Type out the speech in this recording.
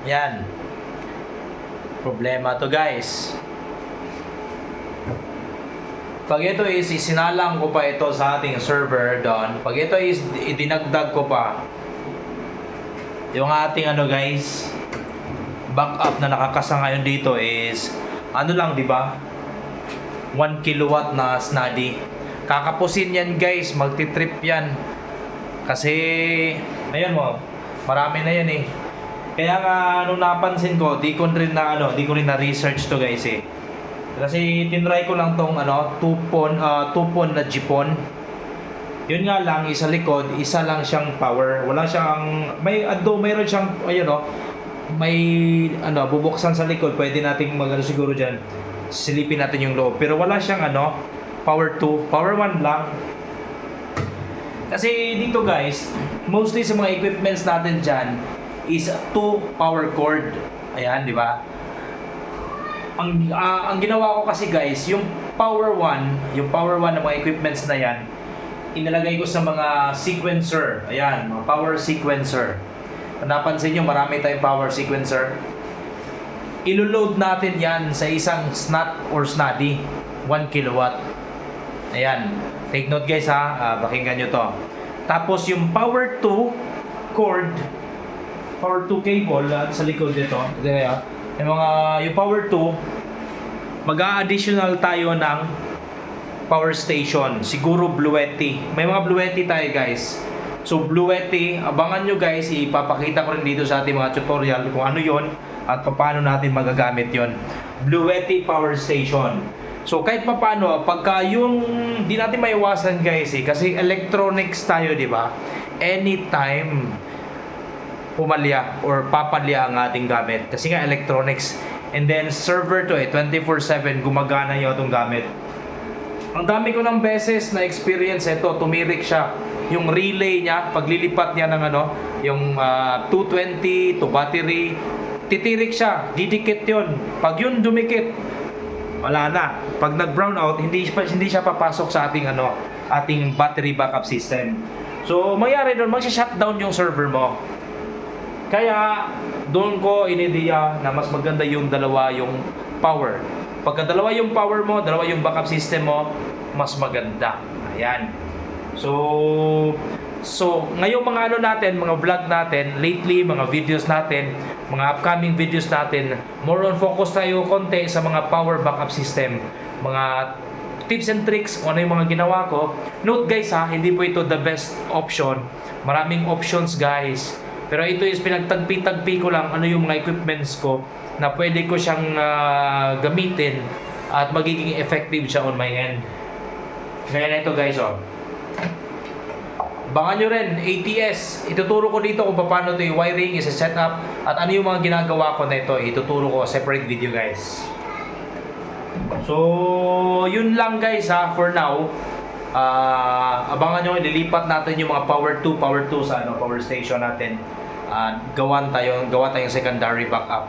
Yan. Problema to guys. Pag ito is isinalang ko pa ito sa ating server doon. Pag ito is idinagdag ko pa yung ating guys, backup na nakakasa ngayon dito is lang, di ba? 1 kilowatt na snadi. Kakapusin yan guys, magti-trip yan. Kasi ayan mo, marami na yan eh. Kaya nga nung napansin ko, di ko rin na research to guys eh. Kasi tinry ko lang tong 2 pon na jipon. Yun nga lang, isa likod, isa lang siyang power. Wala siyang mayroon siyang may bubuksan sa likod, pwede nating siguro diyan silipin natin yung loob. Pero wala siyang power 2, power 1 lang. Kasi dito guys, mostly sa mga equipments natin diyan is 2 power cord. Ayan, di ba? Ang ginawa ko kasi guys, yung power 1 ng mga equipments na yan, inalagay ko sa mga sequencer. Ayan, mga power sequencer. Napansin nyo, marami tayong power sequencer. Ilo-load natin yan sa isang snat or snadi, 1 kilowatt. Ayan, take note guys ha, pakinggan nyo to. Tapos yung power 2 cord, power 2 cable sa likod dito, yung power 2, mag-a-additional tayo ng power station, siguro Bluetti. May mga Bluetti tayo guys. So Bluetti, abangan nyo guys, ipapakita ko rin dito sa ating mga tutorial kung ano yon at paano natin magagamit yon. Bluetti power station. So kahit paano, pagka yung di natin maiwasan guys kasi electronics tayo, di ba? Anytime pumalya or papalya ang ating gamit kasi nga electronics, and then server to 24/7 gumagana yung itong gamit. Ang dami ko ng beses na experience ito, tumirik siya. Yung relay niya, paglilipat niya ng yung 220 to battery, titirik siya, didikit yun. Pag yun dumikit, wala na. Pag nag-brown out, hindi siya papasok sa ating ating battery backup system. So, mangyari doon, magsi-shutdown yung server mo. Kaya, doon ko inidiya na mas maganda yung dalawa yung power. Pagka dalawa yung power mo, dalawa yung backup system mo, mas maganda. Ayan. So ngayong mga natin, mga vlog natin, lately, mga videos natin, mga upcoming videos natin, more on focus tayo konti sa mga power backup system. Mga tips and tricks, kung ano yung mga ginawa ko. Note guys ha, hindi po ito the best option. Maraming options guys. Pero ito is pinagtagpi-tagpi ko lang ano yung mga equipments ko na pwede ko siyang gamitin at magiging effective siya on my end. Gaya na ito guys Abangan nyo rin, ATS. Ituturo ko dito kung paano ito yung wiring, isa-set up, at ano yung mga ginagawa ko na ito. Ituturo ko separate video guys. So, yun lang guys for now. Abangan nyo, ililipat natin yung mga power 2 sa power station natin. Gawa tayong secondary backup.